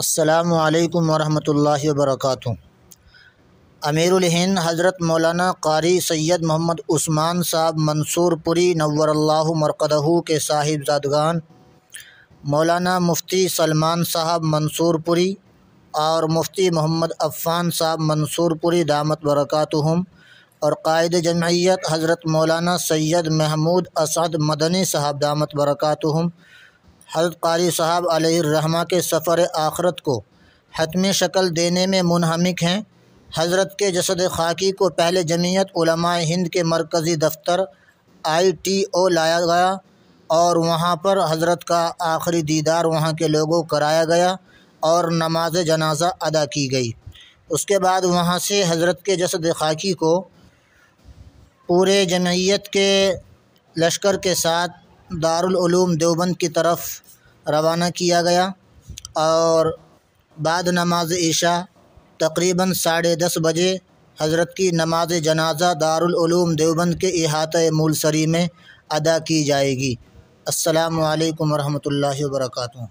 السلام علیکم ورحمۃ اللہ وبرکاتہ۔ امیر الہند حضرت مولانا قاری سید محمد عثمان صاحب منصور پوری نور اللہ مرقدہ کے صاحبزادگان مولانا مفتی سلمان صاحب منصور پوری اور مفتی محمد عفان صاحب منصور پوری دامت برکاتہم اور قائد جمعیت حضرت مولانا سید محمود اسعد مدنی صاحب دامت برکاتہم حضرت قاری صاحب علیہ الرحمہ کے سفر آخرت کو حتمی شکل دینے میں منہمک ہیں۔ حضرت کے جسد خاکی کو پہلے جمعیت علماء ہند کے مرکزی دفتر ITO لایا گیا اور وہاں پر حضرت کا آخری دیدار وہاں کے لوگوں کرایا گیا اور نماز جنازہ ادا کی گئی۔ اس کے بعد وہاں سے حضرت کے جسد خاکی کو پورے جمعیت کے لشکر کے ساتھ دارالعلوم دیوبند کی طرف روانہ کیا گیا اور بعد نماز عشاء تقریباً 10:30 بجے حضرت کی نماز جنازہ دارالعلوم دیوبند کے احاطہ مولسری میں ادا کی جائے گی۔ السلام علیکم ورحمۃ اللہ وبرکاتہ۔